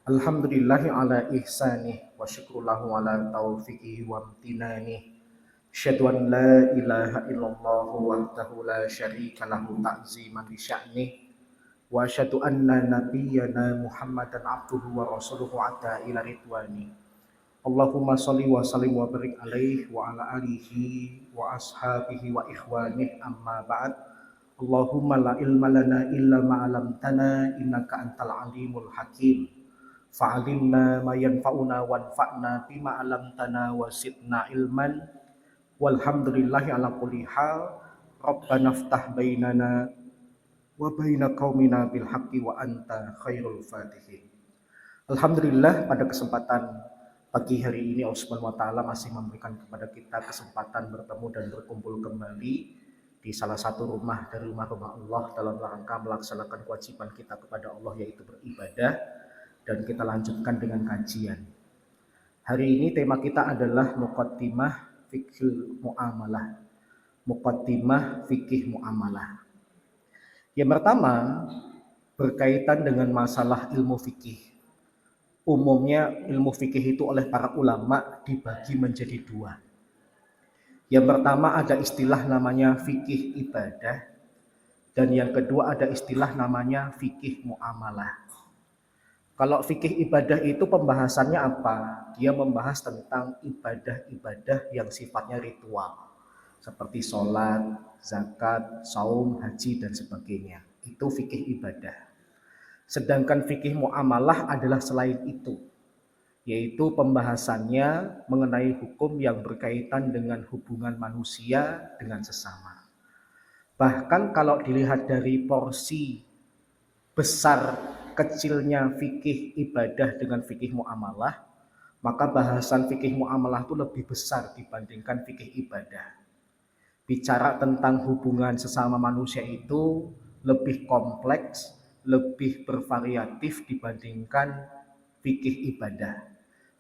Alhamdulillahi ala ihsanih wa syukurlahu ala taufiqihi wa amtinanih. Asyhadu an la ilaha illallah wahdahu la syarika lahu ta'ziman li sya'nih. Wa asyhadu anna nabiyyana Muhammadan abduhu wa rasuluhu ata ila ridwani. Allahumma shalli wa sallim wa barik alaihi wa ala alihi wa ashabihi wa ikhwanih amma ba'd. Allahumma la ilma lana illa ma 'allamtana innaka antal alimul hakim. Fa'alimna ma yanfa'una wanfa'na bima 'allamtana wa zidna ilman. Walhamdulillahi ala kulli hal. Rabbana iftah bainana wa baina qaumina bil haqqi wa anta khairul fatihin. Alhamdulillah, pada kesempatan pagi hari ini Allah Subhanahu wa taala masih memberikan kepada kita kesempatan bertemu dan berkumpul kembali di salah satu rumah dari rumah-rumah Allah dalam rangka melaksanakan kewajiban kita kepada Allah, yaitu beribadah, dan kita lanjutkan dengan kajian. Hari ini tema kita adalah muqaddimah fikih muamalah. Muqaddimah fikih muamalah. Yang pertama berkaitan dengan masalah ilmu fikih. Umumnya ilmu fikih itu oleh para ulama dibagi menjadi dua. Yang pertama ada istilah namanya fikih ibadah, dan yang kedua ada istilah namanya fikih muamalah. Kalau fikih ibadah itu pembahasannya apa? Dia membahas tentang ibadah-ibadah yang sifatnya ritual, seperti sholat, zakat, saum, haji, dan sebagainya. Itu fikih ibadah. Sedangkan fikih muamalah adalah selain itu, yaitu pembahasannya mengenai hukum yang berkaitan dengan hubungan manusia dengan sesama. Bahkan kalau dilihat dari porsi besar kecilnya fikih ibadah dengan fikih muamalah, maka bahasan fikih muamalah itu lebih besar dibandingkan fikih ibadah. Bicara tentang hubungan sesama manusia itu lebih kompleks, lebih bervariatif dibandingkan fikih ibadah.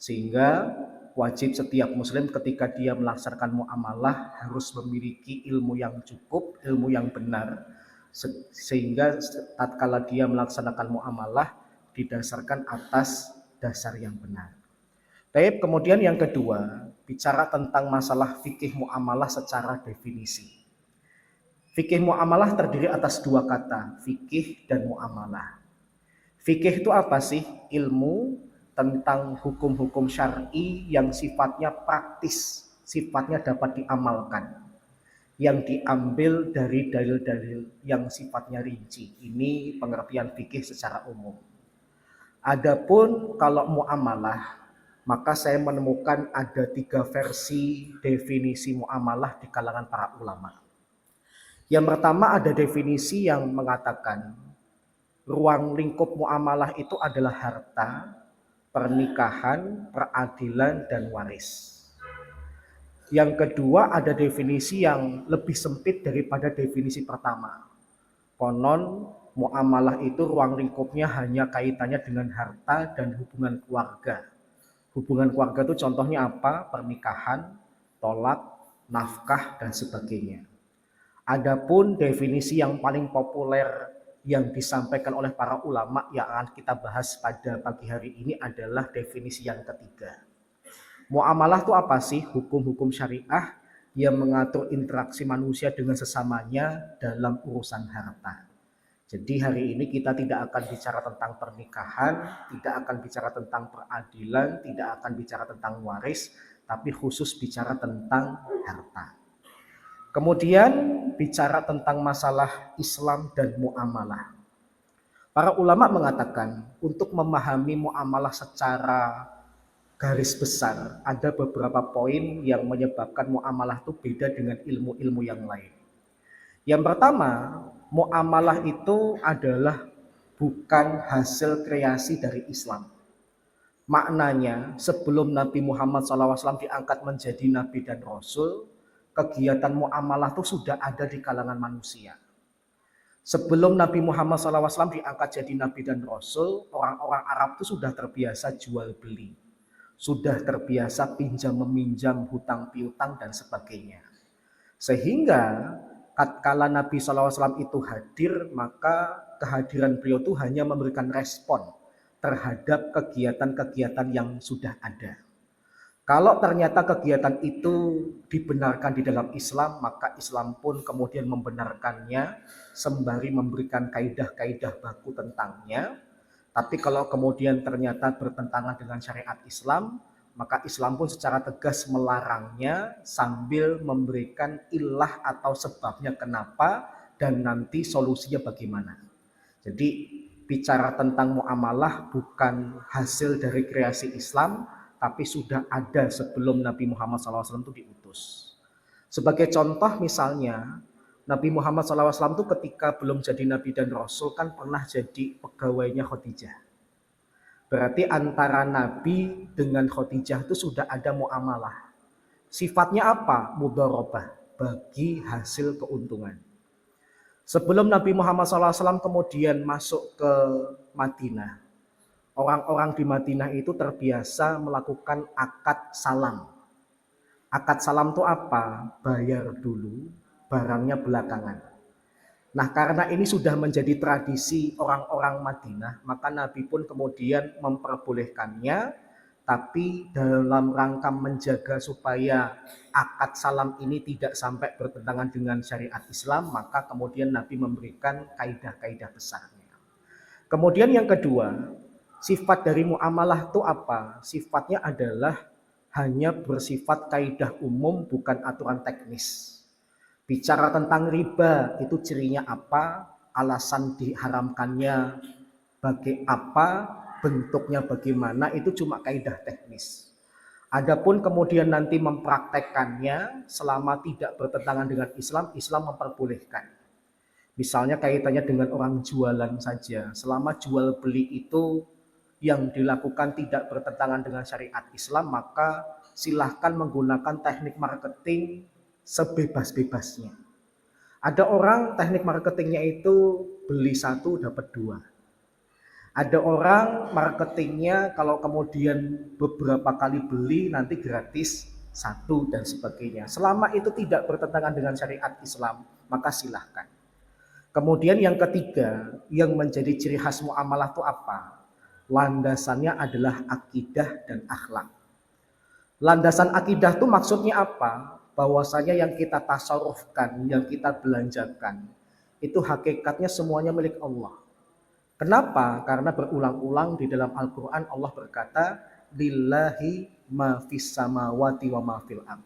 Sehingga wajib setiap muslim ketika dia melaksanakan muamalah harus memiliki ilmu yang cukup, ilmu yang benar, sehingga tatkala dia melaksanakan muamalah didasarkan atas dasar yang benar. Baik, kemudian yang kedua, bicara tentang masalah fikih muamalah secara definisi. Fikih muamalah terdiri atas dua kata, fikih dan muamalah. Fikih itu apa sih? Ilmu tentang hukum-hukum syar'i yang sifatnya praktis, sifatnya dapat diamalkan, yang diambil dari dalil-dalil yang sifatnya rinci. Ini pengertian fikih secara umum. Adapun kalau muamalah, maka saya menemukan ada 3 versi definisi muamalah di kalangan para ulama. Yang pertama ada definisi yang mengatakan ruang lingkup muamalah itu adalah harta, pernikahan, peradilan, dan waris. Yang kedua ada definisi yang lebih sempit daripada definisi pertama. Konon muamalah itu ruang lingkupnya hanya kaitannya dengan harta dan hubungan keluarga. Hubungan keluarga itu contohnya apa? Pernikahan, tolak, nafkah, dan sebagainya. Adapun definisi yang paling populer yang disampaikan oleh para ulama yang akan kita bahas pada pagi hari ini adalah definisi yang ketiga. Muamalah itu apa sih? Hukum-hukum syariah yang mengatur interaksi manusia dengan sesamanya dalam urusan harta. Jadi hari ini kita tidak akan bicara tentang pernikahan, tidak akan bicara tentang peradilan, tidak akan bicara tentang waris, tapi khusus bicara tentang harta. Kemudian bicara tentang masalah Islam dan muamalah. Para ulama mengatakan untuk memahami muamalah secara garis besar ada beberapa poin yang menyebabkan muamalah itu beda dengan ilmu-ilmu yang lain. Yang pertama, muamalah itu adalah bukan hasil kreasi dari Islam. Maknanya sebelum Nabi Muhammad SAW diangkat menjadi Nabi dan Rasul, kegiatan muamalah itu sudah ada di kalangan manusia. Sebelum Nabi Muhammad SAW diangkat jadi Nabi dan Rasul, orang-orang Arab itu sudah terbiasa jual beli, sudah terbiasa pinjam meminjam, hutang piutang, dan sebagainya. Sehingga tatkala Nabi SAW itu hadir, maka kehadiran beliau itu hanya memberikan respon terhadap kegiatan-kegiatan yang sudah ada. Kalau ternyata kegiatan itu dibenarkan di dalam Islam, maka Islam pun kemudian membenarkannya sembari memberikan kaidah-kaidah baku tentangnya. Tapi kalau kemudian ternyata bertentangan dengan syariat Islam, maka Islam pun secara tegas melarangnya sambil memberikan ilah atau sebabnya kenapa dan nanti solusinya bagaimana. Jadi bicara tentang muamalah bukan hasil dari kreasi Islam, tapi sudah ada sebelum Nabi Muhammad SAW itu diutus. Sebagai contoh misalnya, Nabi Muhammad SAW itu ketika belum jadi Nabi dan Rasul kan pernah jadi pegawainya Khadijah. Berarti antara Nabi dengan Khadijah itu sudah ada muamalah. Sifatnya apa? Mudharabah, bagi hasil keuntungan. Sebelum Nabi Muhammad SAW kemudian masuk ke Madinah, orang-orang di Madinah itu terbiasa melakukan akad salam. Akad salam itu apa? Bayar dulu, barangnya belakangan. Nah, karena ini sudah menjadi tradisi orang-orang Madinah, maka Nabi pun kemudian memperbolehkannya, tapi dalam rangka menjaga supaya akad salam ini tidak sampai bertentangan dengan syariat Islam, maka kemudian Nabi memberikan kaidah-kaidah besarnya. Kemudian yang kedua, sifat dari muamalah itu apa? Sifatnya adalah hanya bersifat kaidah umum, bukan aturan teknis. Bicara tentang riba, itu cirinya apa? Alasan diharamkannya bagi apa? Bentuknya bagaimana? Itu cuma kaidah teknis. Adapun kemudian nanti mempraktekkannya selama tidak bertentangan dengan Islam, Islam memperbolehkan. Misalnya kaitannya dengan orang jualan saja. Selama jual beli itu yang dilakukan tidak bertentangan dengan syariat Islam, maka silahkan menggunakan teknik marketing sebebas-bebasnya. Ada orang teknik marketingnya itu beli satu dapat dua. Ada orang marketingnya kalau kemudian beberapa kali beli nanti gratis satu dan sebagainya. Selama itu tidak bertentangan dengan syariat Islam, maka silahkan. Kemudian yang ketiga, yang menjadi ciri khas muamalah itu apa? Landasannya adalah akidah dan akhlak. Landasan akidah itu maksudnya apa? Bahwasanya yang kita tasarrufkan, yang kita belanjakan, itu hakikatnya semuanya milik Allah. Kenapa? Karena berulang-ulang di dalam Al-Quran Allah berkata, lillahi ma fis samawati wa ma fil ardh.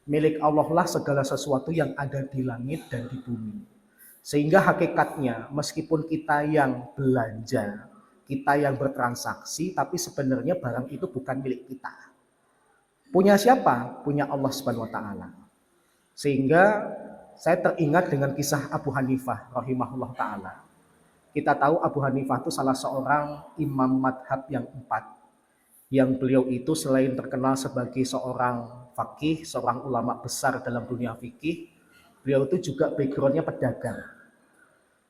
Milik Allah lah segala sesuatu yang ada di langit dan di bumi. Sehingga hakikatnya meskipun kita yang belanja, kita yang bertransaksi, tapi sebenarnya barang itu bukan milik kita. Punya siapa? Punya Allah Subhanahu wa taala. Sehingga saya teringat dengan kisah Abu Hanifah rahimahullah taala. Kita tahu Abu Hanifah itu salah seorang imam madhab yang 4. Yang beliau itu selain terkenal sebagai seorang faqih, seorang ulama besar dalam dunia fikih, beliau itu juga backgroundnya pedagang.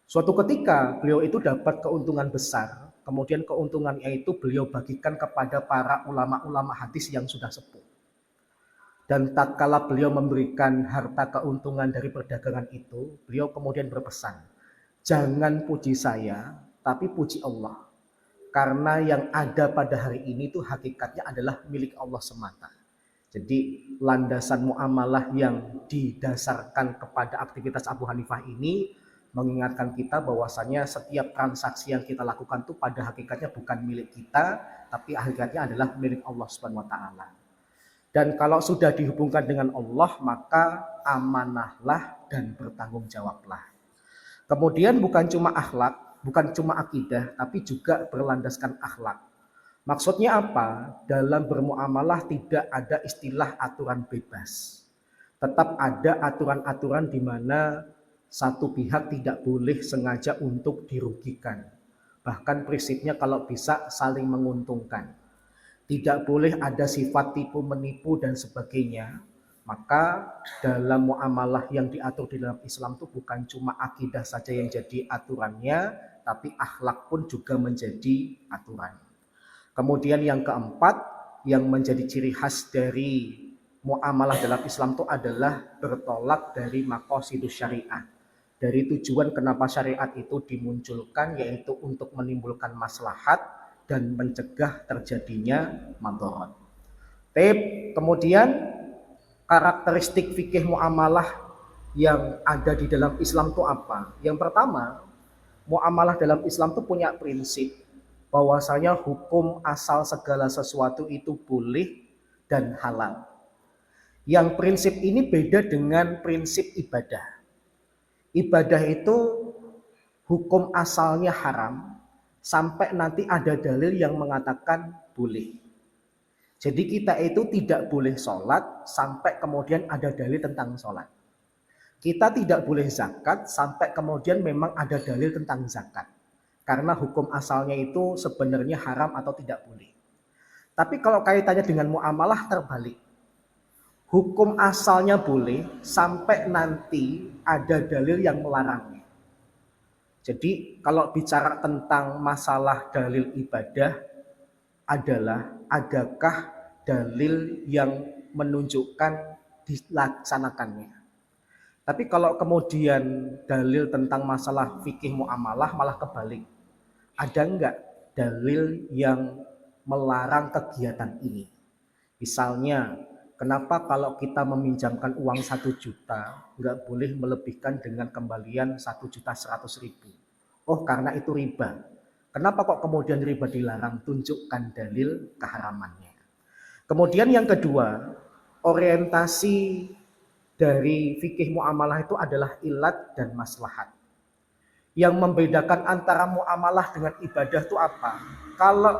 Suatu ketika beliau itu dapat keuntungan besar, kemudian keuntungannya itu beliau bagikan kepada para ulama-ulama hadis yang sudah sepuh. Dan tatkala beliau memberikan harta keuntungan dari perdagangan itu, beliau kemudian berpesan, jangan puji saya, tapi puji Allah. Karena yang ada pada hari ini itu hakikatnya adalah milik Allah semata. Jadi landasan muamalah yang didasarkan kepada aktivitas Abu Hanifah ini mengingatkan kita bahwasanya setiap transaksi yang kita lakukan itu pada hakikatnya bukan milik kita, tapi hakikatnya adalah milik Allah Subhanahu wa taala. Dan kalau sudah dihubungkan dengan Allah, maka amanahlah dan bertanggung jawablah. Kemudian bukan cuma akhlak, bukan cuma akidah, tapi juga berlandaskan akhlak. Maksudnya apa? Dalam bermuamalah tidak ada istilah aturan bebas. Tetap ada aturan-aturan di mana satu pihak tidak boleh sengaja untuk dirugikan. Bahkan prinsipnya kalau bisa saling menguntungkan. Tidak boleh ada sifat tipu menipu dan sebagainya. Maka dalam muamalah yang diatur di dalam Islam itu bukan cuma akidah saja yang jadi aturannya, tapi akhlak pun juga menjadi aturan. Kemudian yang keempat, yang menjadi ciri khas dari muamalah dalam Islam itu adalah bertolak dari maqasidus syariah. Dari tujuan kenapa syariat itu dimunculkan, yaitu untuk menimbulkan maslahat, dan mencegah terjadinya madharat. Kemudian karakteristik fikih muamalah yang ada di dalam Islam itu apa? Yang pertama, muamalah dalam Islam itu punya prinsip bahwasanya hukum asal segala sesuatu itu boleh dan halal. Yang prinsip ini beda dengan prinsip ibadah. Ibadah itu hukum asalnya haram sampai nanti ada dalil yang mengatakan boleh. Jadi kita itu tidak boleh sholat sampai kemudian ada dalil tentang sholat. Kita tidak boleh zakat sampai kemudian memang ada dalil tentang zakat. Karena hukum asalnya itu sebenarnya haram atau tidak boleh. Tapi kalau kaitannya dengan muamalah terbalik. Hukum asalnya boleh sampai nanti ada dalil yang melarangnya. Jadi kalau bicara tentang masalah dalil ibadah adalah adakah dalil yang menunjukkan dilaksanakannya. Tapi kalau kemudian dalil tentang masalah fikih muamalah malah kebalik. Ada enggak dalil yang melarang kegiatan ini? Misalnya, kenapa kalau kita meminjamkan uang 1 juta enggak boleh melebihkan dengan kembalian 1.100.000? Oh, karena itu riba. Kenapa kok kemudian riba dilarang? Tunjukkan dalil keharamannya. Kemudian yang kedua, orientasi dari fikih muamalah itu adalah ilat dan maslahat. Yang membedakan antara muamalah dengan ibadah itu apa? Kalau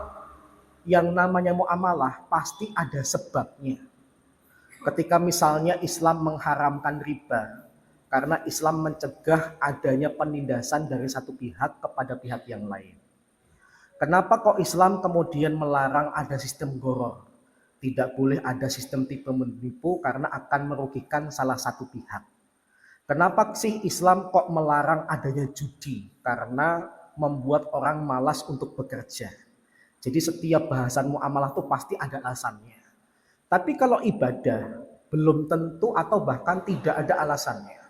yang namanya muamalah pasti ada sebabnya. Ketika misalnya Islam mengharamkan riba, karena Islam mencegah adanya penindasan dari satu pihak kepada pihak yang lain. Kenapa kok Islam kemudian melarang ada sistem gharar? Tidak boleh ada sistem tipu menipu karena akan merugikan salah satu pihak. Kenapa sih Islam kok melarang adanya judi? Karena membuat orang malas untuk bekerja. Jadi setiap bahasan muamalah itu pasti ada alasannya. Tapi kalau ibadah belum tentu atau bahkan tidak ada alasannya.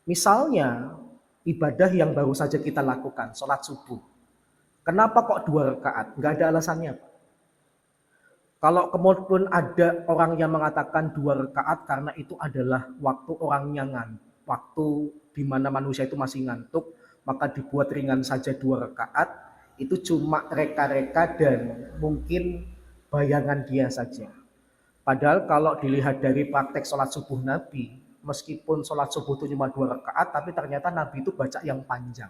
Misalnya ibadah yang baru saja kita lakukan, sholat subuh. Kenapa kok 2 rakaat? Nggak ada alasannya, Pak. Kalau kemudian ada orang yang mengatakan 2 rakaat karena itu adalah waktu orangnya ngantuk, waktu di mana manusia itu masih ngantuk, maka dibuat ringan saja 2 rakaat. Itu cuma reka-reka dan mungkin bayangan dia saja. Padahal kalau dilihat dari praktek sholat subuh Nabi, meskipun sholat subuh itu cuma 2 rakaat, tapi ternyata Nabi itu baca yang panjang.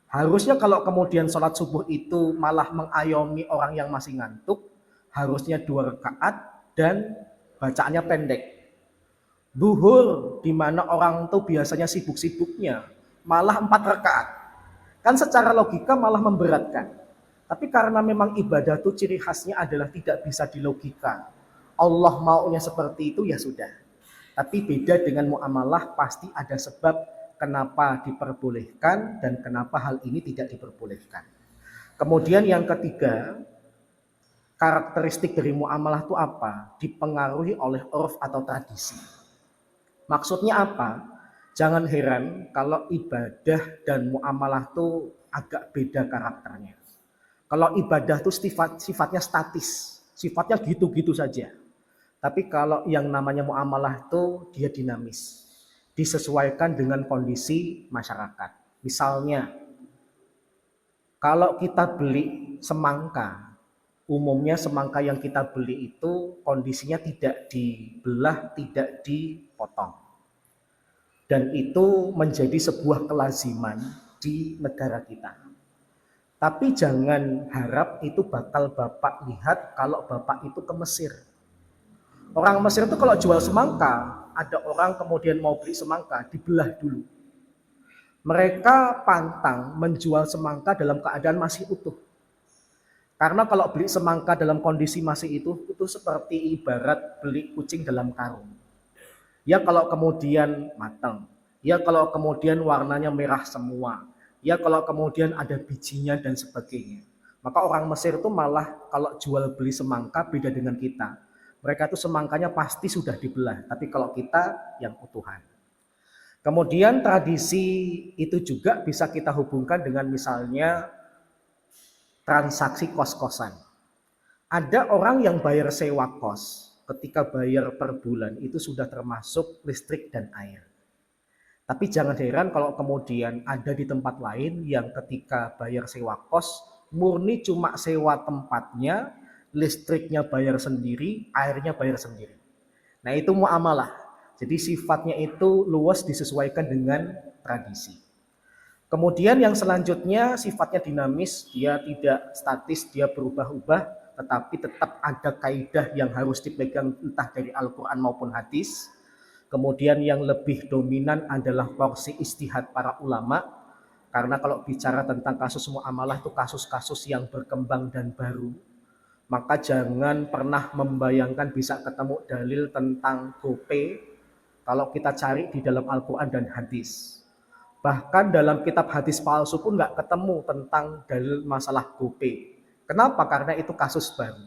Harusnya kalau kemudian sholat subuh itu malah mengayomi orang yang masih ngantuk, harusnya 2 rakaat dan bacaannya pendek. Zuhur, di mana orang itu biasanya sibuk-sibuknya, malah 4 rakaat. Kan secara logika malah memberatkan. Tapi karena memang ibadah itu ciri khasnya adalah tidak bisa dilogika. Allah maunya seperti itu ya sudah. Tapi beda dengan muamalah pasti ada sebab kenapa diperbolehkan dan kenapa hal ini tidak diperbolehkan. Kemudian yang ketiga, karakteristik dari muamalah itu apa? Dipengaruhi oleh urf atau tradisi. Maksudnya apa? Jangan heran kalau ibadah dan muamalah itu agak beda karakternya. Kalau ibadah itu sifatnya statis, sifatnya gitu-gitu saja. Tapi kalau yang namanya muamalah itu dia dinamis, disesuaikan dengan kondisi masyarakat. Misalnya, kalau kita beli semangka, umumnya semangka yang kita beli itu kondisinya tidak dibelah, tidak dipotong. Dan itu menjadi sebuah kelaziman di negara kita. Tapi jangan harap itu bakal Bapak lihat kalau Bapak itu ke Mesir. Orang Mesir itu kalau jual semangka, ada orang kemudian mau beli semangka, dibelah dulu. Mereka pantang menjual semangka dalam keadaan masih utuh. Karena kalau beli semangka dalam kondisi masih itu seperti ibarat beli kucing dalam karung. Ya kalau kemudian matang, ya kalau kemudian warnanya merah semua, ya kalau kemudian ada bijinya dan sebagainya. Maka orang Mesir itu malah kalau jual beli semangka beda dengan kita. Mereka itu semangkanya pasti sudah dibelah, tapi kalau kita yang utuhan. Kemudian tradisi itu juga bisa kita hubungkan dengan misalnya transaksi kos-kosan. Ada orang yang bayar sewa kos, ketika bayar per bulan itu sudah termasuk listrik dan air. Tapi jangan heran kalau kemudian ada di tempat lain yang ketika bayar sewa kos, murni cuma sewa tempatnya, listriknya bayar sendiri, airnya bayar sendiri. Nah itu muamalah. Jadi sifatnya itu luas disesuaikan dengan tradisi. Kemudian yang selanjutnya sifatnya dinamis, dia tidak statis, dia berubah-ubah, tetapi tetap ada kaidah yang harus dipegang entah dari Al-Quran maupun hadis. Kemudian yang lebih dominan adalah porsi istihad para ulama, karena kalau bicara tentang kasus muamalah itu kasus-kasus yang berkembang dan baru, maka jangan pernah membayangkan bisa ketemu dalil tentang GoPay kalau kita cari di dalam Al-Quran dan hadis. Bahkan dalam kitab hadis palsu pun nggak ketemu tentang dalil masalah GoPay. Kenapa? Karena itu kasus baru.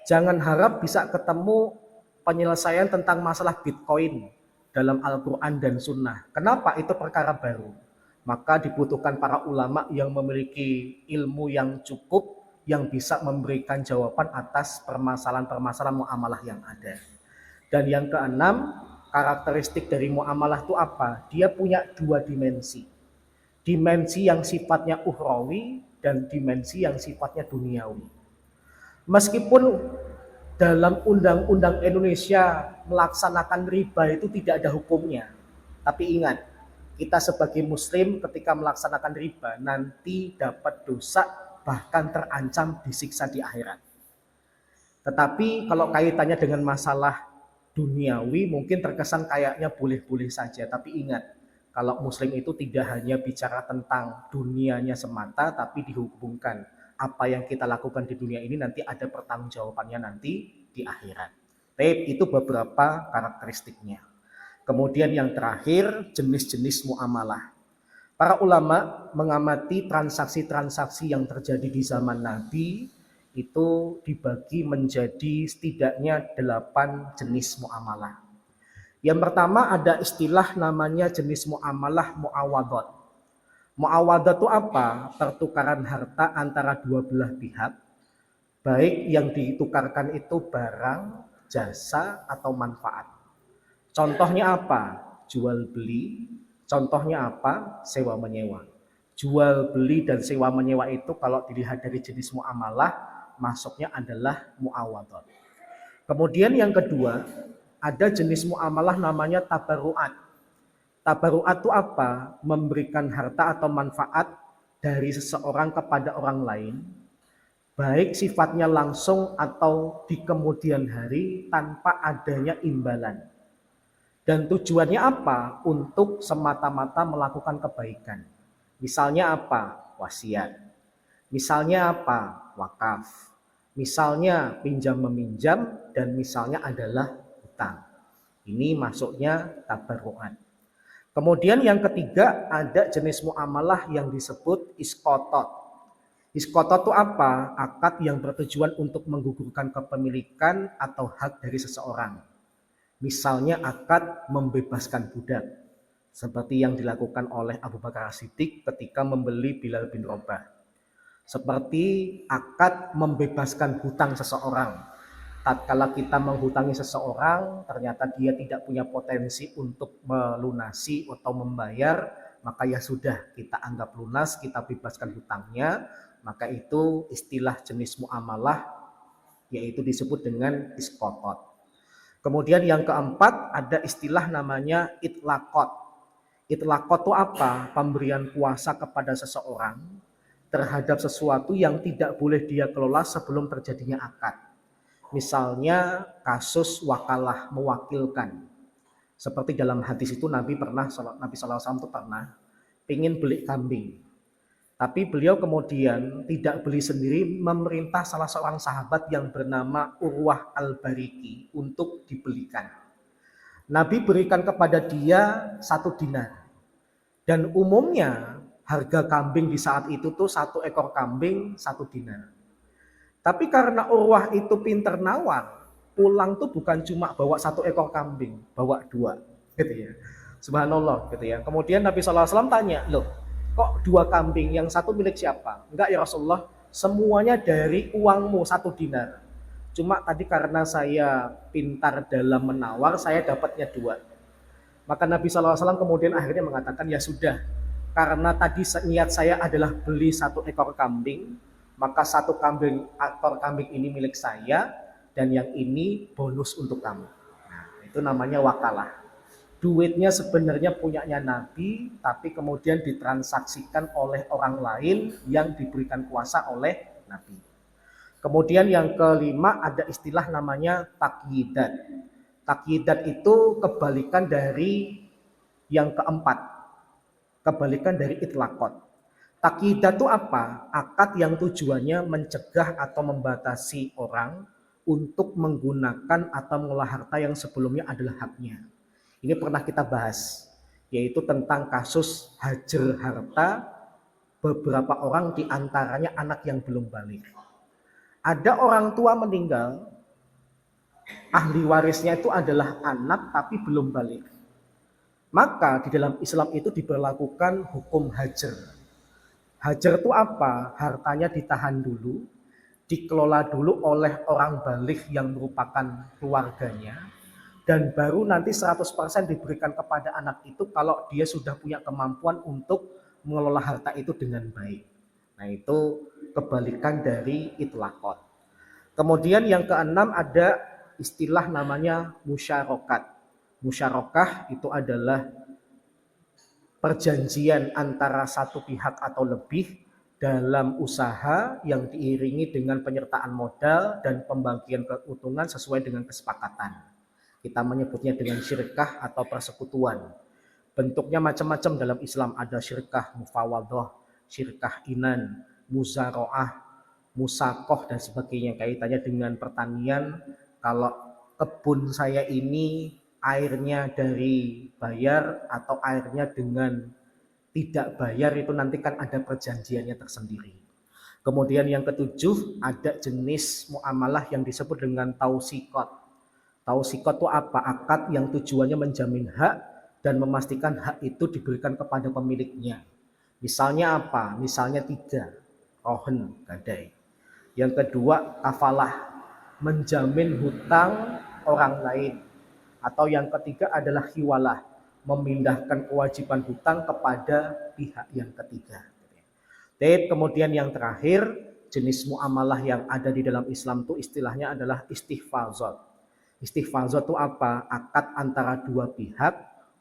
Jangan harap bisa ketemu penyelesaian tentang masalah Bitcoin dalam Al-Quran dan Sunnah. Kenapa? Itu perkara baru. Maka dibutuhkan para ulama yang memiliki ilmu yang cukup, yang bisa memberikan jawaban atas permasalahan-permasalahan muamalah yang ada. Dan yang keenam, karakteristik dari muamalah itu apa? Dia punya dua dimensi. Dimensi yang sifatnya ukhrawi dan dimensi yang sifatnya duniawi. Meskipun dalam undang-undang Indonesia melaksanakan riba itu tidak ada hukumnya, tapi ingat, kita sebagai muslim ketika melaksanakan riba nanti dapat dosa, bahkan terancam disiksa di akhirat. Tetapi kalau kaitannya dengan masalah duniawi mungkin terkesan kayaknya boleh-boleh saja, tapi ingat, kalau muslim itu tidak hanya bicara tentang dunianya semata, tapi dihubungkan apa yang kita lakukan di dunia ini nanti ada pertanggungjawabannya nanti di akhirat. Itu beberapa karakteristiknya. Kemudian yang terakhir, jenis-jenis muamalah. Para ulama mengamati transaksi-transaksi yang terjadi di zaman Nabi itu dibagi menjadi setidaknya 8 jenis muamalah. Yang pertama ada istilah namanya jenis muamalah muawadhat. Muawadhat itu apa? Pertukaran harta antara dua belah pihak, baik yang ditukarkan itu barang, jasa, atau manfaat. Contohnya apa? Jual beli. Contohnya apa? Sewa menyewa. Jual beli dan sewa menyewa itu kalau dilihat dari jenis muamalah, masuknya adalah muawadhat. Kemudian yang kedua, ada jenis muamalah namanya tabarruat. Tabarruat itu apa? Memberikan harta atau manfaat dari seseorang kepada orang lain, baik sifatnya langsung atau di kemudian hari tanpa adanya imbalan. Dan tujuannya apa? Untuk semata-mata melakukan kebaikan. Misalnya apa? Wasiat. Misalnya apa? Wakaf. Misalnya pinjam meminjam, dan misalnya adalah hutang. Ini masuknya tabarruat. Kemudian yang ketiga ada jenis muamalah yang disebut iskotot. Iskotot itu apa? Akad yang bertujuan untuk menggugurkan kepemilikan atau hak dari seseorang. Misalnya akad membebaskan budak, seperti yang dilakukan oleh Abu Bakar As-Siddiq ketika membeli Bilal bin Rabah. Seperti akad membebaskan hutang seseorang. Tatkala kita menghutangi seseorang, ternyata dia tidak punya potensi untuk melunasi atau membayar, maka ya sudah, kita anggap lunas, kita bebaskan hutangnya, maka itu istilah jenis muamalah, yaitu disebut dengan iskotot. Kemudian yang keempat ada istilah namanya itlaqot. Itlaqot itu apa? Pemberian kuasa kepada seseorang terhadap sesuatu yang tidak boleh dia kelola sebelum terjadinya akad. Misalnya kasus wakalah mewakilkan. Seperti dalam hadis itu Nabi SAW itu pernah ingin beli kambing. Tapi beliau kemudian tidak beli sendiri, memerintah salah seorang sahabat yang bernama Urwah Al-Bariki untuk dibelikan. Nabi berikan kepada dia 1 dinar. Dan umumnya harga kambing di saat itu tuh 1 ekor kambing 1 dinar. Tapi karena Urwah itu pinter nawar, pulang tuh bukan cuma bawa 1 ekor kambing, bawa 2, gitu ya. Subhanallah, gitu ya. Kemudian Nabi SAW tanya, loh, kok 2 kambing, yang 1 milik siapa? Enggak ya Rasulullah, semuanya dari uangmu 1 dinar. Cuma tadi karena saya pintar dalam menawar, saya dapatnya 2. Maka Nabi SAW kemudian akhirnya mengatakan, ya sudah, karena tadi niat saya adalah beli 1 ekor kambing, maka 1 ekor kambing ini milik saya, dan yang ini bonus untuk kamu. Nah, itu namanya wakalah. Duitnya sebenarnya punyanya Nabi, tapi kemudian ditransaksikan oleh orang lain yang diberikan kuasa oleh Nabi. Kemudian yang kelima ada istilah namanya takyidat. Takyidat itu kebalikan dari yang keempat, kebalikan dari itlaqot. Takyidat itu apa? Akad yang tujuannya mencegah atau membatasi orang untuk menggunakan atau mengolah harta yang sebelumnya adalah haknya. Ini pernah kita bahas, yaitu tentang kasus hajar harta beberapa orang, diantaranya anak yang belum balik. Ada orang tua meninggal, ahli warisnya itu adalah anak tapi belum balik. Maka di dalam Islam itu diberlakukan hukum hajar. Hajar itu apa? Hartanya ditahan dulu, dikelola dulu oleh orang balik yang merupakan keluarganya, dan baru nanti 100% diberikan kepada anak itu kalau dia sudah punya kemampuan untuk mengelola harta itu dengan baik. Nah, itu kebalikan dari itlaqot. Kemudian yang keenam ada istilah namanya musyarokat. Musyarakah itu adalah perjanjian antara satu pihak atau lebih dalam usaha yang diiringi dengan penyertaan modal dan pembagian keuntungan sesuai dengan kesepakatan. Kita menyebutnya dengan syirkah atau persekutuan. Bentuknya macam-macam dalam Islam, ada syirkah mufawadah, syirkah inan, muzaroah, musakoh dan sebagainya. Kaitannya dengan pertanian, kalau kebun saya ini airnya dari bayar atau airnya dengan tidak bayar, itu nanti kan ada perjanjiannya tersendiri. Kemudian yang ketujuh ada jenis muamalah yang disebut dengan tausikot. Tausikot itu apa? Akad yang tujuannya menjamin hak dan memastikan hak itu diberikan kepada pemiliknya. Misalnya apa? Misalnya 3, rohen, gadai. Yang kedua kafalah, menjamin hutang orang lain. Atau yang ketiga adalah hiwalah, memindahkan kewajiban hutang kepada pihak yang ketiga. Kemudian yang terakhir, jenis muamalah yang ada di dalam Islam itu istilahnya adalah istihfazat. Istihfazat itu apa? Akad antara 2 pihak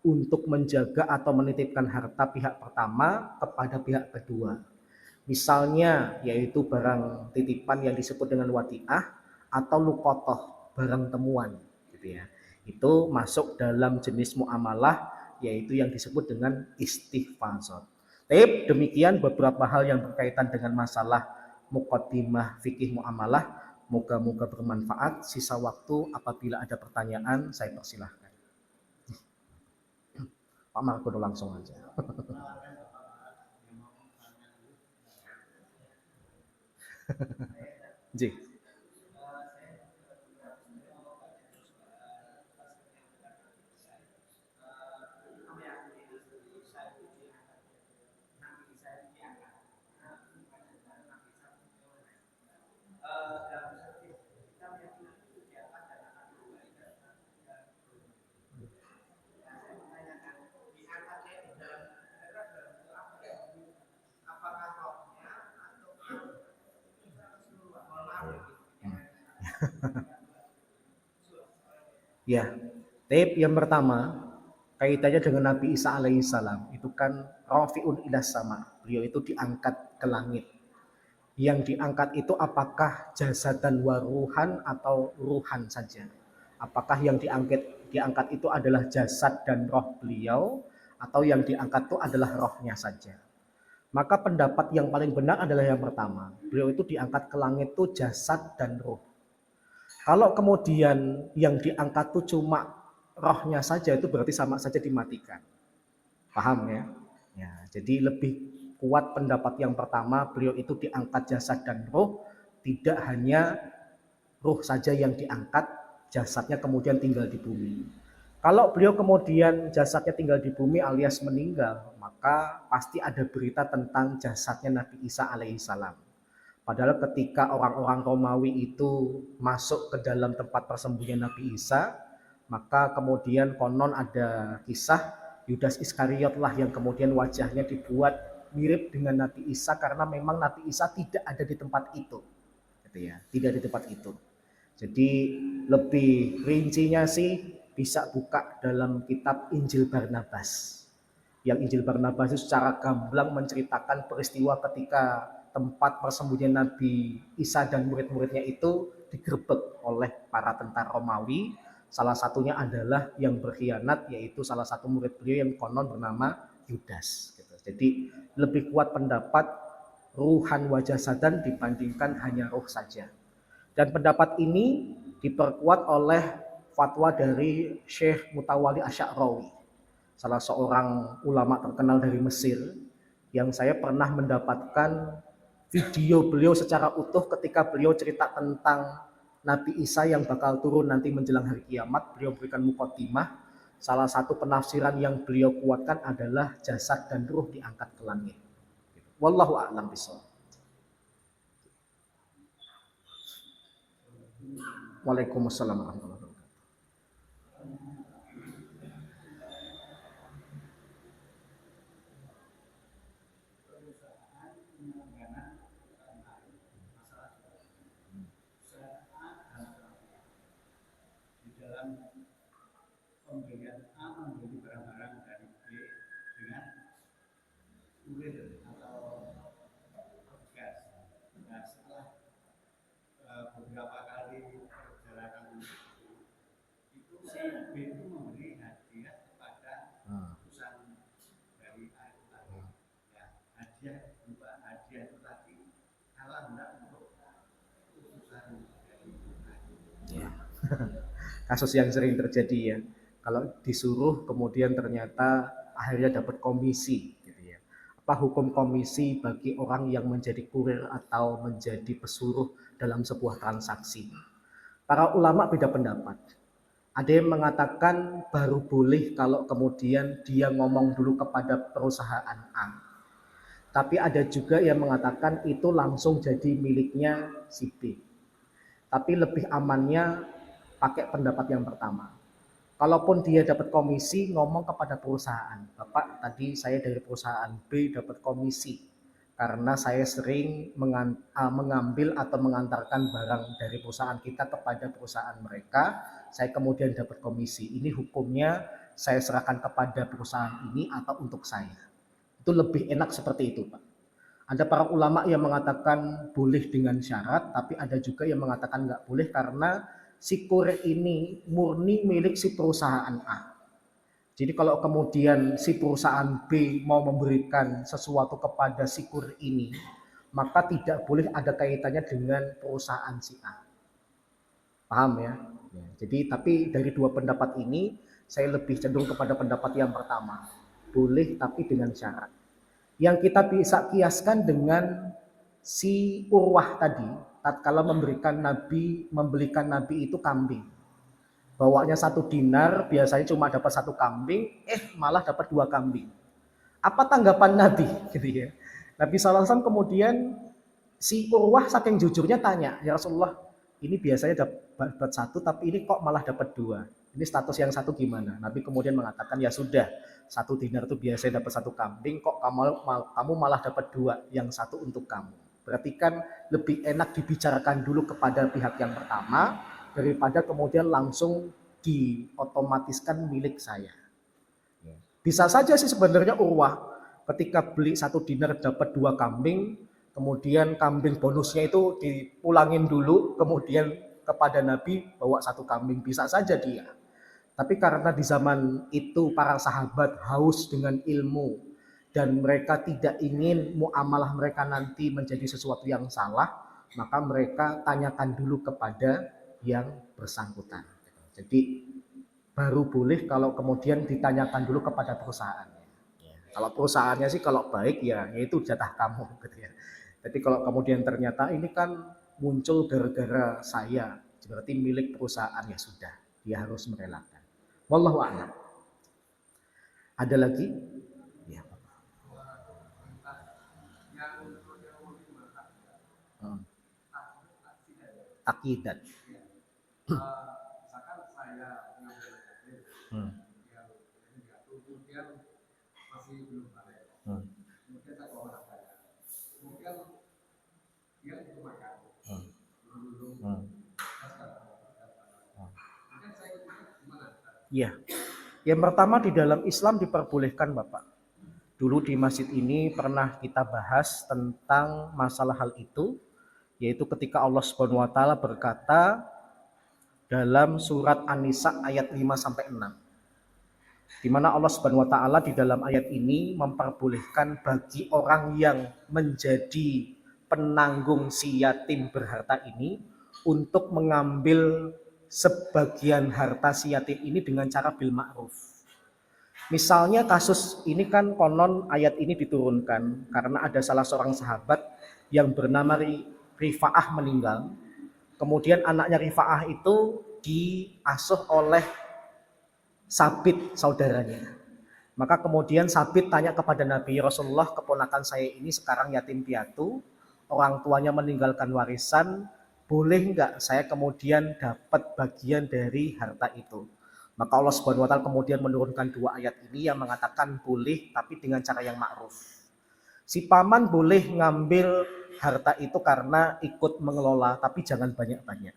untuk menjaga atau menitipkan harta pihak pertama kepada pihak kedua. Misalnya yaitu barang titipan yang disebut dengan wadiah atau lukotoh, barang temuan, gitu ya. Itu masuk dalam jenis muamalah yaitu yang disebut dengan istihfazat. Demikian beberapa hal yang berkaitan dengan masalah muqaddimah fikih muamalah. Moga-moga bermanfaat. Sisa waktu apabila ada pertanyaan saya persilahkan. Pak Margono langsung aja. Ji. Ya, tip yang pertama kaitannya dengan Nabi Isa alaihissalam, itu kan rafi'un ilas sama, beliau itu diangkat ke langit. Yang diangkat itu apakah jasad dan waruhan atau ruhan saja? Apakah yang diangkat itu adalah jasad dan roh beliau, atau yang diangkat itu adalah rohnya saja? Maka pendapat yang paling benar adalah yang pertama, beliau itu diangkat ke langit itu jasad dan roh. Kalau kemudian yang diangkat itu cuma rohnya saja, itu berarti sama saja dimatikan. Paham ya? Ya, jadi lebih kuat pendapat yang pertama, beliau itu diangkat jasad dan roh, tidak hanya roh saja yang diangkat, jasadnya kemudian tinggal di bumi. Kalau beliau kemudian jasadnya tinggal di bumi alias meninggal, maka pasti ada berita tentang jasadnya Nabi Isa alaihissalam. Padahal ketika orang-orang Romawi itu masuk ke dalam tempat persembunyian Nabi Isa, maka kemudian konon ada kisah Yudas Iskariot lah yang kemudian wajahnya dibuat mirip dengan Nabi Isa karena memang Nabi Isa tidak ada di tempat itu. Gitu ya, tidak di tempat itu. Jadi lebih rincinya sih bisa buka dalam kitab Injil Barnabas. Yang Injil Barnabas itu secara gamblang menceritakan peristiwa ketika tempat persembunyian Nabi Isa dan murid-muridnya itu digerebek oleh para tentara Romawi. Salah satunya adalah yang berkhianat, yaitu salah satu murid beliau yang konon bernama Yudas. Jadi lebih kuat pendapat ruhan wajah sadan dibandingkan hanya roh saja. Dan pendapat ini diperkuat oleh fatwa dari Syekh Mutawalli Asy'arawi, salah seorang ulama terkenal dari Mesir, yang saya pernah mendapatkan video beliau secara utuh ketika beliau cerita tentang Nabi Isa yang bakal turun nanti menjelang hari kiamat. Beliau berikan muqaddimah. Salah satu penafsiran yang beliau kuatkan adalah jasad dan ruh diangkat ke langit. Wallahu a'lam bishawab. Waalaikumsalam warahmatullahi wabarakatuh. Pembelian A membeli barang-barang dari B dengan kurir atau gas. Nah, setelah beberapa kali perjalanan itu si B itu memberi hadiah kepada utusan dari A itu tadi. Ya, hadiah itu tadi kalah enggak untuk utusan dari A. Ya. Kasus yang sering terjadi ya. Kalau disuruh kemudian ternyata akhirnya dapat komisi gitu ya. Apa hukum komisi bagi orang yang menjadi kurir atau menjadi pesuruh dalam sebuah transaksi? Para ulama beda pendapat. Ada yang mengatakan baru boleh kalau kemudian dia ngomong dulu kepada perusahaan A. Tapi ada juga yang mengatakan itu langsung jadi miliknya si B. Tapi lebih amannya pakai pendapat yang pertama. Kalaupun dia dapat komisi, ngomong kepada perusahaan, Bapak tadi saya dari perusahaan B dapat komisi karena saya sering mengambil atau mengantarkan barang dari perusahaan kita kepada perusahaan mereka, saya kemudian dapat komisi. Ini hukumnya saya serahkan kepada perusahaan ini atau untuk saya. Itu lebih enak seperti itu, Pak. Ada para ulama yang mengatakan boleh dengan syarat, tapi ada juga yang mengatakan nggak boleh karena si kurir ini murni milik si perusahaan A. Jadi kalau kemudian si perusahaan B mau memberikan sesuatu kepada si kurir ini, maka tidak boleh ada kaitannya dengan perusahaan si A. Paham ya? Jadi tapi dari dua pendapat ini, saya lebih cenderung kepada pendapat yang pertama. Boleh tapi dengan syarat. Yang kita bisa kiaskan dengan si Urwah tadi, tatkala membelikan Nabi itu kambing. Bawanya 1 dinar, biasanya cuma dapat 1 kambing, malah dapat 2 kambing. Apa tanggapan Nabi? Gitu ya. Nabi SAW kemudian si Urwah saking jujurnya tanya, ya Rasulullah, ini biasanya dapat 1, tapi ini kok malah dapat 2. Ini status yang satu gimana? Nabi kemudian mengatakan, ya sudah, 1 dinar itu biasanya dapat 1 kambing, kok kamu malah dapat 2, yang satu untuk kamu. Berarti kan lebih enak dibicarakan dulu kepada pihak yang pertama, daripada kemudian langsung diotomatiskan milik saya. Bisa saja sih sebenarnya Urwah ketika beli 1 dinar dapat 2 kambing, kemudian kambing bonusnya itu dipulangin dulu, kemudian kepada Nabi bawa 1 kambing, bisa saja dia. Tapi karena di zaman itu para sahabat haus dengan ilmu dan mereka tidak ingin muamalah mereka nanti menjadi sesuatu yang salah, maka mereka tanyakan dulu kepada yang bersangkutan. Jadi baru boleh kalau kemudian ditanyakan dulu kepada perusahaan. Kalau perusahaannya sih kalau baik ya itu jatah kamu gitu ya. Jadi kalau kemudian ternyata ini kan muncul gara-gara saya, berarti milik perusahaan, ya sudah, dia harus merelakan. Wallahu a'lam. Ada lagi? Ya, Bapak. Hmm. Akidat. Misalkan saya mengambil mobil Hmm. yang kemudian masih belum balik, Hmm. kemudian saya bawa anak saya, kemudian dia itu makan Hmm. dulu, Hmm. kemudian saya itu gimana? Iya. Yang pertama di dalam Islam diperbolehkan Bapak. Dulu di masjid ini pernah kita bahas tentang masalah hal itu, yaitu ketika Allah Subhanahu wa taala berkata dalam surat An-Nisa ayat 5 sampai 6. Di mana Allah Subhanahu wa taala di dalam ayat ini memperbolehkan bagi orang yang menjadi penanggung si yatim berharta ini untuk mengambil sebagian harta si yatim ini dengan cara bil ma'ruf. Misalnya kasus ini kan konon ayat ini diturunkan karena ada salah seorang sahabat yang bernama Rifa'ah meninggal. Kemudian anaknya Rifa'ah itu diasuh oleh Sabit saudaranya. Maka kemudian Sabit tanya kepada Nabi, Rasulullah, keponakan saya ini sekarang yatim piatu, orang tuanya meninggalkan warisan, boleh enggak saya kemudian dapat bagian dari harta itu? Maka Allah Subhanahu wa taala kemudian menurunkan dua ayat ini yang mengatakan boleh tapi dengan cara yang ma'ruf. Si paman boleh ngambil harta itu karena ikut mengelola tapi jangan banyak-banyak.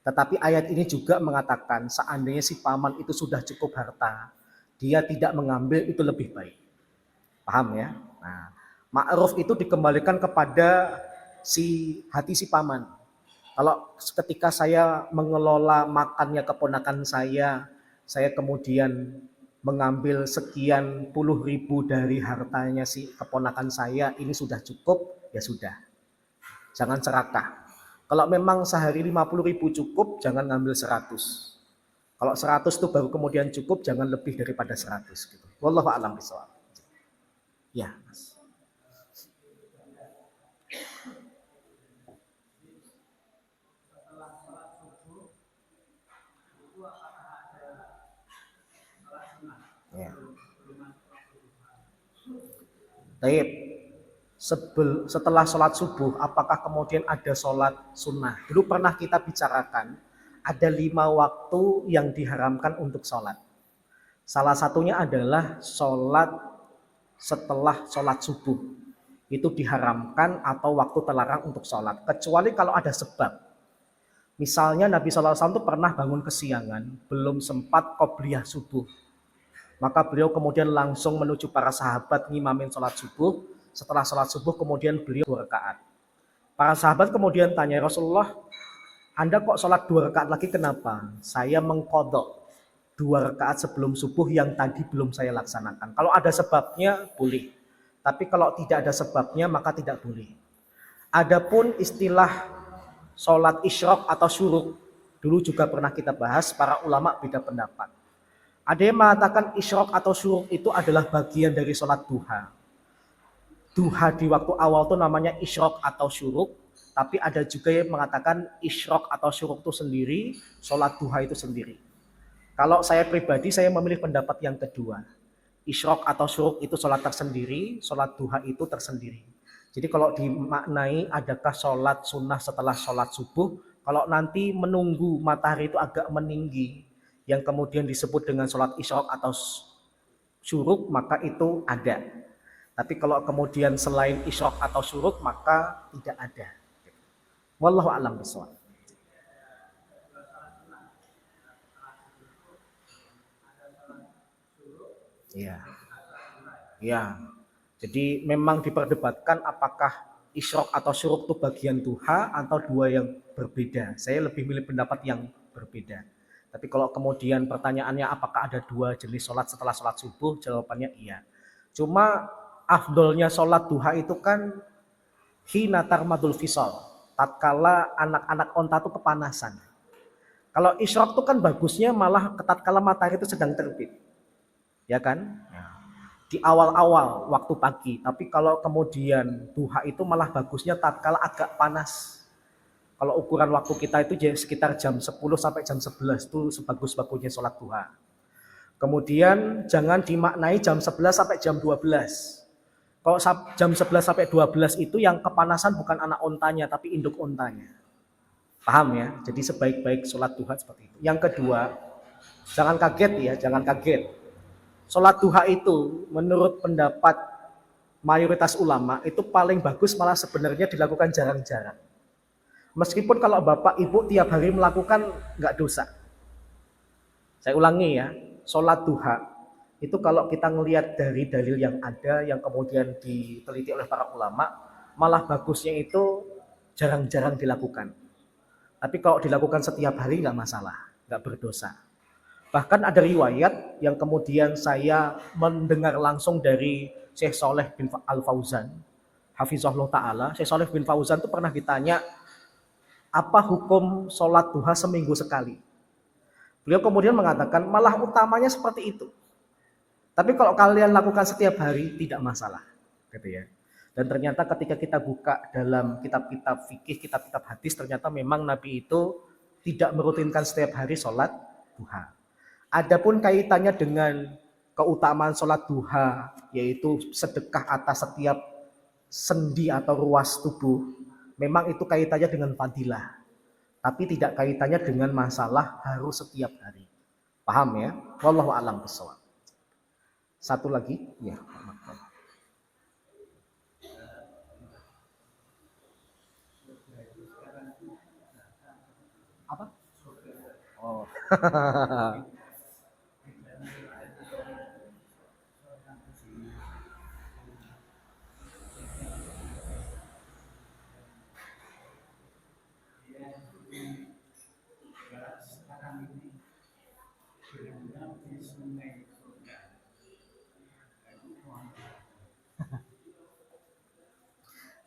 Tetapi ayat ini juga mengatakan seandainya si paman itu sudah cukup harta, dia tidak mengambil itu lebih baik. Paham ya? Nah, ma'ruf itu dikembalikan kepada hati si paman. Kalau ketika saya mengelola makannya keponakan saya kemudian mengambil sekian puluh ribu dari hartanya si keponakan saya, ini sudah cukup, ya sudah. Jangan serakah. Kalau memang sehari 50.000 cukup, jangan ngambil 100. Kalau 100 itu baru kemudian cukup, jangan lebih daripada 100. Gitu. Wallahu a'lam bishawab. Ya, Mas. Ya. Baik. Setelah sholat subuh, apakah kemudian ada sholat sunnah? Dulu pernah kita bicarakan, ada 5 waktu yang diharamkan untuk sholat. Salah satunya adalah sholat setelah sholat subuh. Itu diharamkan atau waktu terlarang untuk sholat. Kecuali kalau ada sebab. Misalnya Nabi SAW itu pernah bangun kesiangan, belum sempat qobliyah subuh. Maka beliau kemudian langsung menuju para sahabat ngimamin sholat subuh. Setelah sholat subuh kemudian beliau 2 rakaat. Para sahabat kemudian tanya, Rasulullah, Anda kok sholat 2 rakaat lagi kenapa? Saya mengkodok 2 rakaat sebelum subuh yang tadi belum saya laksanakan. Kalau ada sebabnya boleh. Tapi kalau tidak ada sebabnya maka tidak boleh. Adapun istilah sholat isyraq atau syuruk, dulu juga pernah kita bahas, para ulama beda pendapat. Ada yang mengatakan isyraq atau syuruk itu adalah bagian dari sholat duha. Duha di waktu awal itu namanya isyraq atau syuruk, tapi ada juga yang mengatakan isyraq atau syuruk itu sendiri, sholat duha itu sendiri. Kalau saya pribadi, saya memilih pendapat yang kedua. Isyraq atau syuruk itu sholat tersendiri, sholat duha itu tersendiri. Jadi kalau dimaknai adakah sholat sunnah setelah sholat subuh, kalau nanti menunggu matahari itu agak meninggi, yang kemudian disebut dengan sholat isyraq atau syuruk, maka itu ada. Tapi kalau kemudian selain isyraq atau syuruk, maka tidak ada. Wallahu a'lam bishawab. Iya. Ya. Jadi memang diperdebatkan apakah isyraq atau syuruk itu bagian duha atau dua yang berbeda. Saya lebih milih pendapat yang berbeda. Tapi kalau kemudian pertanyaannya apakah ada 2 jenis sholat setelah sholat subuh, jawabannya iya. Cuma afdolnya sholat duha itu kan hina tarmadul fisal, tatkala anak-anak onta itu kepanasan. Kalau isyraq itu kan bagusnya malah tatkala matahari itu sedang terbit. Ya kan? Di awal-awal waktu pagi. Tapi kalau kemudian duha itu malah bagusnya tatkala agak panas. Kalau ukuran waktu kita itu sekitar jam 10 sampai jam 11 itu sebagus-bagusnya sholat duha. Kemudian jangan dimaknai jam 11 sampai jam 12. Kalau jam 11 sampai 12 itu yang kepanasan bukan anak ontanya tapi induk ontanya. Paham ya? Jadi sebaik-baik sholat duha seperti itu. Yang kedua, jangan kaget ya, jangan kaget. Sholat duha itu menurut pendapat mayoritas ulama itu paling bagus malah sebenarnya dilakukan jarang-jarang. Meskipun kalau bapak ibu tiap hari melakukan nggak dosa. Saya ulangi ya, sholat duha itu kalau kita ngelihat dari dalil yang ada yang kemudian diteliti oleh para ulama, malah bagusnya itu jarang-jarang dilakukan. Tapi kalau dilakukan setiap hari nggak masalah, nggak berdosa. Bahkan ada riwayat yang kemudian saya mendengar langsung dari Syekh Saleh bin Al-Fauzan, Hafizahullah Ta'ala. Syekh Saleh bin Fauzan itu pernah ditanya, apa hukum sholat duha seminggu sekali? Beliau kemudian mengatakan, malah utamanya seperti itu. Tapi kalau kalian lakukan setiap hari, tidak masalah. Gitu ya. Dan ternyata ketika kita buka dalam kitab-kitab fikih, kitab-kitab hadis, ternyata memang Nabi itu tidak merutinkan setiap hari sholat duha. Adapun kaitannya dengan keutamaan sholat duha, yaitu sedekah atas setiap sendi atau ruas tubuh, memang itu kaitannya dengan fadilah. Tapi tidak kaitannya dengan masalah harus setiap hari. Paham ya? Wallahu a'lam bishawab. Satu lagi, ya. Apa? Oh.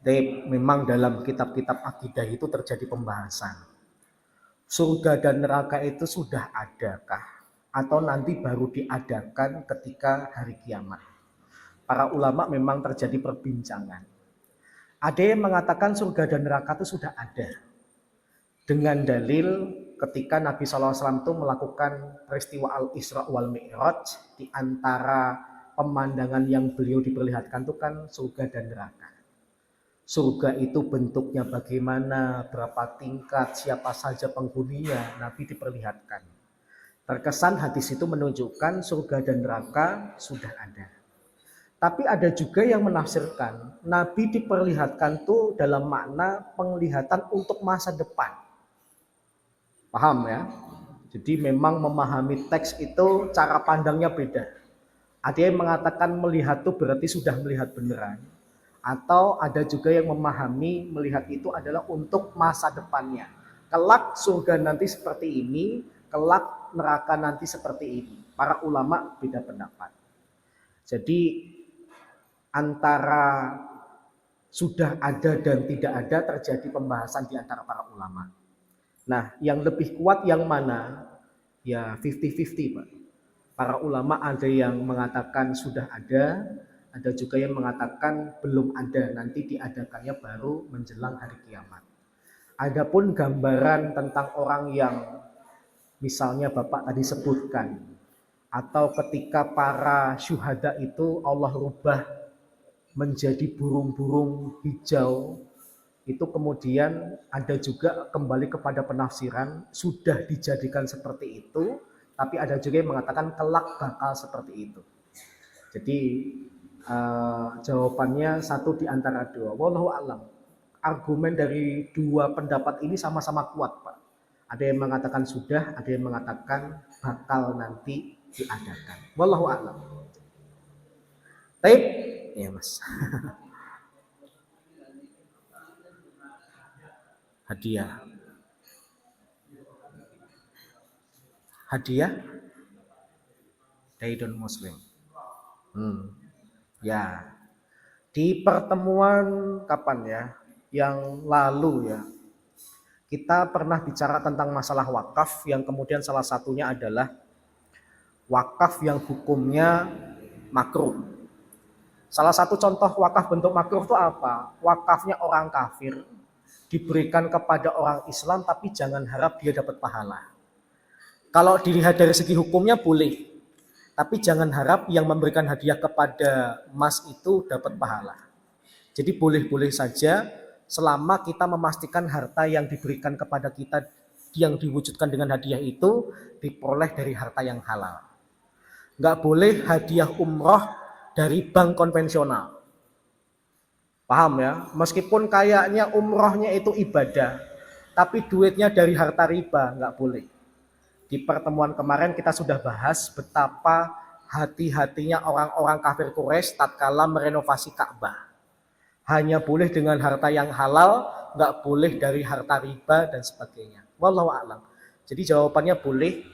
Tapi memang dalam kitab-kitab akidah itu terjadi pembahasan. Surga dan neraka itu sudah adakah? Atau nanti baru diadakan ketika hari kiamat? Para ulama memang terjadi perbincangan. Ada yang mengatakan surga dan neraka itu sudah ada. Dengan dalil ketika Nabi SAW itu melakukan peristiwa Al-Isra wal Mi'raj, di antara pemandangan yang beliau diperlihatkan itu kan surga dan neraka. Surga itu bentuknya bagaimana, berapa tingkat, siapa saja penghuninya, Nabi diperlihatkan. Terkesan hadis itu menunjukkan surga dan neraka sudah ada. Tapi ada juga yang menafsirkan, Nabi diperlihatkan tuh dalam makna penglihatan untuk masa depan. Paham ya? Jadi memang memahami teks itu cara pandangnya beda. Ada yang mengatakan melihat itu berarti sudah melihat beneran. Atau ada juga yang memahami melihat itu adalah untuk masa depannya. Kelak surga nanti seperti ini, kelak neraka nanti seperti ini. Para ulama beda pendapat. Jadi antara sudah ada dan tidak ada terjadi pembahasan di antara para ulama. Nah, yang lebih kuat yang mana? Ya 50-50, Pak. Para ulama ada yang mengatakan sudah ada juga yang mengatakan belum ada, nanti diadakannya baru menjelang hari kiamat. Adapun gambaran tentang orang yang misalnya Bapak tadi sebutkan, atau ketika para syuhada itu Allah rubah menjadi burung-burung hijau, itu kemudian ada juga kembali kepada penafsiran sudah dijadikan seperti itu, tapi ada juga yang mengatakan kelak bakal seperti itu. Jadi jawabannya satu di antara dua. Wallahu a'lam. Argumen dari dua pendapat ini sama-sama kuat, Pak. Ada yang mengatakan sudah, ada yang mengatakan bakal nanti diadakan. Wallahu a'lam. Baik, ya Mas. Hadiah. Hadiah dari non muslim. Ya. Di pertemuan kapan ya? Yang lalu ya. Kita pernah bicara tentang masalah wakaf yang kemudian salah satunya adalah wakaf yang hukumnya makruh. Salah satu contoh wakaf bentuk makruh itu apa? Wakafnya orang kafir diberikan kepada orang Islam tapi jangan harap dia dapat pahala. Kalau dilihat dari segi hukumnya boleh. Tapi jangan harap yang memberikan hadiah kepada Mas itu dapat pahala. Jadi boleh-boleh saja selama kita memastikan harta yang diberikan kepada kita yang diwujudkan dengan hadiah itu diperoleh dari harta yang halal. Nggak boleh hadiah umroh dari bank konvensional. Paham ya? Meskipun kayaknya umrohnya itu ibadah, tapi duitnya dari harta riba, nggak boleh. Di pertemuan kemarin kita sudah bahas betapa hati-hatinya orang-orang kafir Quraisy tatkala merenovasi Ka'bah. Hanya boleh dengan harta yang halal, nggak boleh dari harta riba dan sebagainya. Wallahu a'lam. Jadi jawabannya boleh,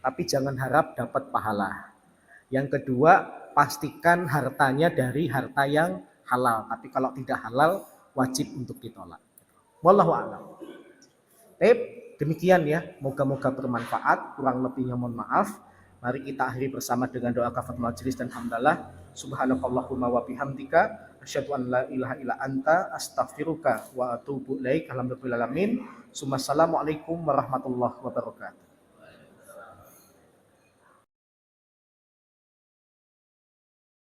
tapi jangan harap dapat pahala. Yang kedua, pastikan hartanya dari harta yang halal. Tapi kalau tidak halal, wajib untuk ditolak. Wallahu a'lam. Demikian ya, moga-moga bermanfaat, kurang lebihnya mohon maaf. Mari kita akhiri bersama dengan doa kafaratul majelis dan hamdalah. Subhanakallahumma wa bihamdika asyhadu an la ilaha illa anta astaghfiruka wa atubu ilaik. Alhamdulillahirabbil alamin. Assalamualaikum warahmatullahi wabarakatuh.